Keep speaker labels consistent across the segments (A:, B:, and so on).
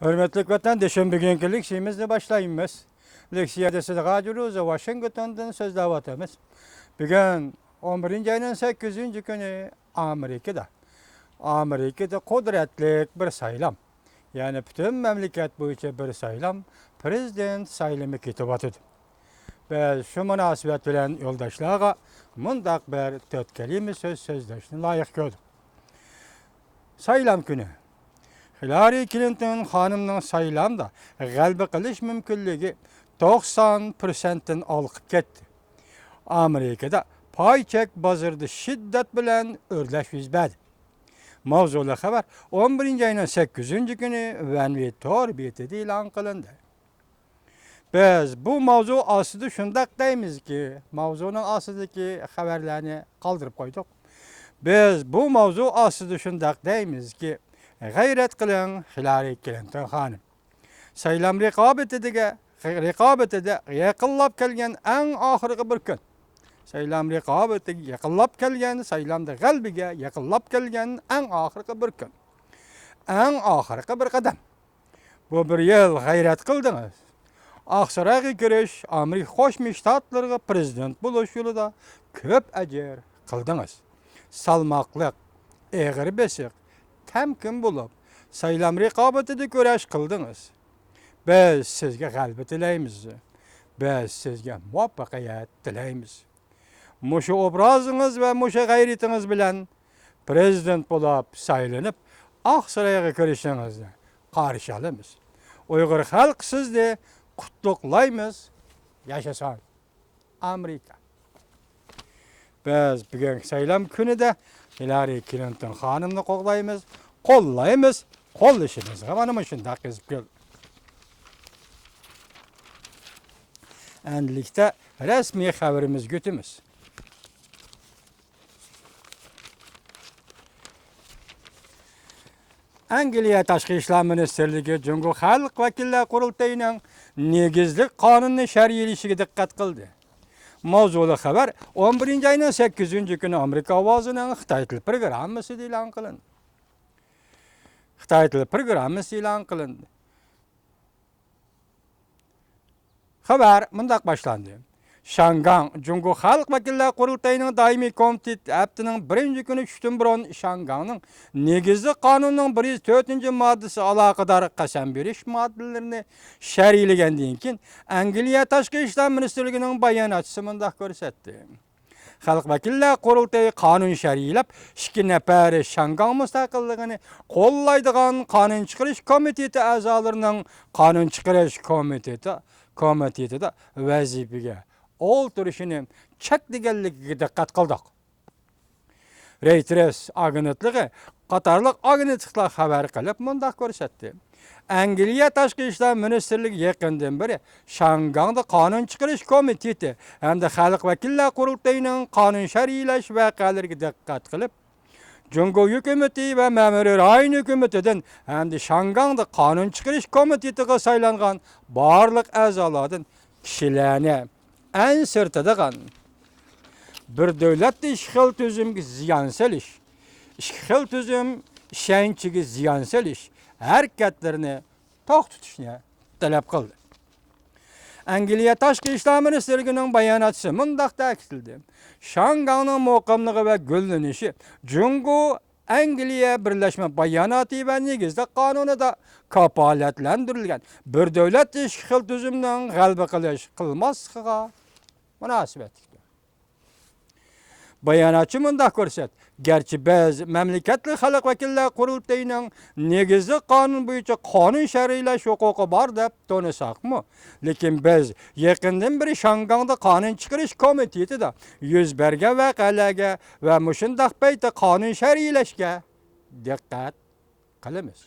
A: Hürmetli vatandaşım, bugünkü leksiyamızla başlayımız. Leksiyada sizga juruz Washington'dan sözlavatamız. Bugün 11. ayının 8. günü Amerika'da kudretli bir saylam. Yani bütün memleket boyunca bir saylam prezident saylımı kitibatıdır. Ve şu münasebet bilen yoldaşlarga mundaq bir tötkelimi sözleşini layık gördüm. Saylam günü. Hillary Clinton hanımның saylamda g'alaba qilish mumkinligi 90%dan olqib ketdi. Amerikada paychek bozorda shiddat bilan o'rlash yuz berdi. Mavzuli xabar 11 ayning 8 kuni Vanvi Tor betida e'lon qilindi. Biz bu mavzu ostida shundoq deymizki, mavzuning ostidagi xabarlarni qoldirib qo'ydik. Biz bu mavzu ostida shundoq deymizki, g'ayrat qiling Hillary Clinton xonim. Saylam raqobatida yaqinlab kelgan eng oxirgi bir kun. Saylam raqobatiga yaqinlab kelgan, saylamda g'albiga yaqinlab kelgan eng oxirgi bir kun. Eng oxirgi bir qadam. Bu bir yil g'ayrat qildingiz. Oqsirog'i kirish Amerika Qo'shma Shtatlariga prezident bo'lish yo'lida ko'p ajr qildingiz. Salmoqliq, eg'ir besiq, temkin bo'lib, saylam raqobatida kurash qildingiz. Biz sizga g'alaba tilaymiz. Biz sizga muvaffaqiyat tilaymiz. Mushu obrazingiz va mushu g'ayratingiz bilan prezident bo'lib saylanib, Oqsaroyga kirishingizni qarshi olamiz. Uyg'ur xalq sizni qutluklaymiz. Yaşasın Amerika. Biz bugün saylam kunida Hillary Clinton xonimni qo'llaymiz, qo'llashimizga mana shunday qilib keldi. Endilikda rasmiy xabarimiz götümüz. Angliya Tashqi ishlar ministerligi Jungo Xalq vakillar qurultayining negizlik qonunni shar'iylashiga diqqat qildi. Mavzuli xabar 11 ayning 8 kuni Amerika ovozining Xitoy tili programmasida e'lon qilindi. Xitoy tili programmasi e'lon qilindi. Xabar mundaq boshlandi. Shangang Jungo Xalq vakillar qurultayining doimiy komiteti haftaning 1-kuni tushdan burun Shangangning negizli qonunning 104-moddasi aloqador qasam berish moddalarini shar'iylagandan keyin Angliya Tashqi ishlar ministerligining bayonotchisi mundaq ko'rsatdi. Xalq vakillar qurultayi qonun shar'iylab 2 nafar Shangang mustaqilligini qo'llaydigan qonun chiqarish komiteti a'zolarining qonun chiqarish komitetida vazifaga o'ltirishini cheklaganligiga diqqat qildik. Reuters agentligi qatorliq agentliklar xabar qilib mundaq ko'rsatdi. Angliya Tashqi ishlar ministerligi yaqindan beri Shangangda qonun chiqarish komiteti hamda xalq vakillar qurultayining qonun shar'iylash voqealariga diqqat qilib, Jungo hukumati va ma'muriy rayon hukumatidan hamda Shangangda qonun chiqarish komitetiga saylangan barliq a'zolardan kishilarni ansirtadigan bir davlatda ishg'ol tuzumga ziyon solish, ishg'ol tuzum ishonchiga ziyon solish harakatlarini to'xtatishni talab qildi. Angliya Tashqi ishlar ministerligining bayonotchisi mundaq ta'kidladi. Shangangning muqimligi va gullanishi Jungo Angliya birlashma bayonoti va negizda qonunida kafolatlantirilgan bir davlat ishg'ol tuzumining g'alaba qilmasligiga munosabatdir. Bayonotchi mundaq ko'rsatdi. Gerçi biz mamlakatli xalq vakillar qurultayining negizli qonun bo'yicha qonun shar'iylash huquqi bor deb to'nisaqmi, lekin biz yaqindan beri Shangangda qonun chiqarish komitetida yuz bergan voqealarga va mushundaq paytda qonun shar'iylashga diqqat qilamiz.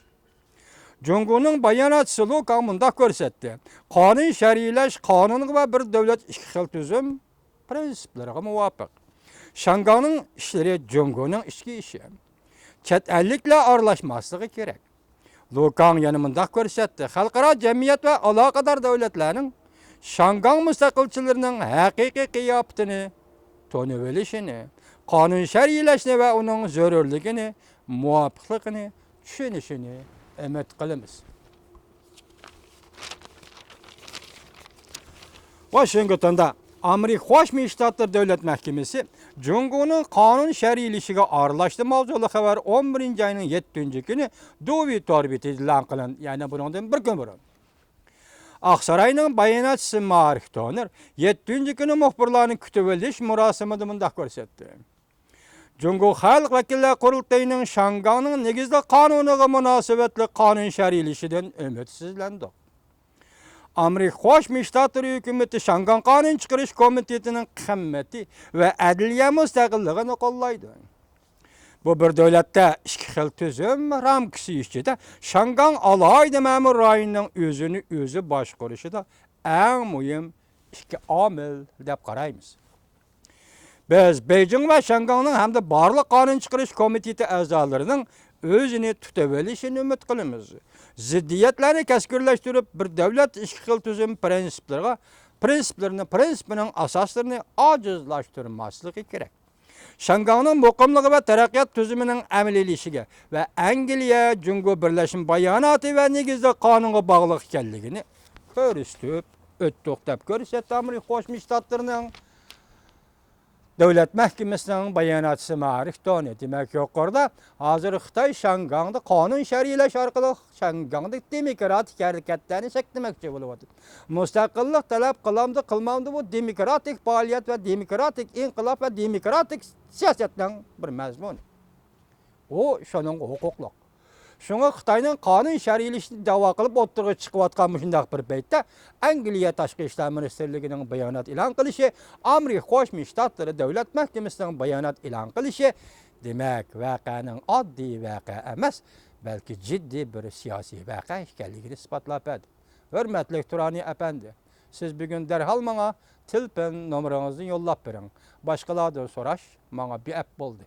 A: Jungoning bayonotchisi Luka mundaq ko'rsatdi. Qonun shar'iylash qonun va bir davlat ishg'ol tuzum prinsiplariga muvofiq. Shangangning ishlari Jungoning ichki ishi. Chet elliklar aralashmasligi kerak. Lukan yana mundaq ko'rsatdi. Xalqaro jamiyat va aloqador davlatlarning Shangang mustaqilchilarining haqiqiy qiyofatini to'nib olishini, qonun shar'iylashni va uning zarurligini, muvofiqligini tushunishini umid qilamiz. Washington'da Amerika Qo'shma Shtatlar Davlat Mahkamasi Jungo'ning qonun shar'iylashiga aralashdi mavzuli xabar 11-oyning 7-kuni David Torbit e'lon qilindi. Ya'ni bundan bir kun burun. Aqsaroyning bayonotchisi Mark Toner 7-kuni muxbirlarning kutib olish marosimida bunday ko'rsatdi. Jungo Xalq vakillar qurultayining Shanganning negizda qonuniga munosabatli qonun shar'iylashidan umidsizlandi. Amerika Qo'shma Shtatlar hukumati Shangan qonun chiqarish komitetining qimmati va adliya mustaqilligini qo'llaydi. Bu bir davlatda ikki xil tuzum ramkasi ichida Shangan alohida ma'mur rayonining o'zini o'zi boshqarishida eng muhim ikki omil deb qaraymiz. Biz Beijing va Shanganning hamda barliq qonun chiqarish komiteti a'zolarining o'zini tutib olishini umid qilamiz. Ziddiyatlarni kaskurlashtirib, bir davlat ikki xil tuzum prinsipining asoslarini ojizlashtirmasligi kerak. Shanganning muqimligi va taraqqiyot tuzumining amaliylashiga va Angliya Jungo birlashim bayonoti va negizda qonunga bog'liq ekanligini ko'rsatib o'tdik deb ko'rsatdi Amerika Qo'shma Shtatlarining Davlat Mahkamasining bayonotchisi Mark Toner. Demak, yuqorida hozir Xitoy Shanganda qonun shar'iylash orqali Shanganda demokratik harakatlarni shaklamoqchi bo'lyapti. Mustaqillik talab qilamdi, qilmamdi bu demokratik faoliyat va demokratik inqilob va demokratik siyosatning bir mazmuni. O shuning huquqli. Shunga Xitoyning qonun shar'iylashini da'vo qilib o'tirg'i chiqayotgan shundaq bir paytda Angliya Tashqi ishlar ministrligining bayonot e'lon qilishi, Amerika Qo'shma Shtatlari Davlat Mahkamasining bayonot e'lon qilishi demak voqeaning oddiy voqea emas, balki jiddiy bir siyosiy voqea ekanligini isbotlab berdi. Hurmatli Turani apandi, siz bugun darhol menga telefon nomeringizni yo'llab bering. Boshqalardan so'rash menga be'ab bo'ldi.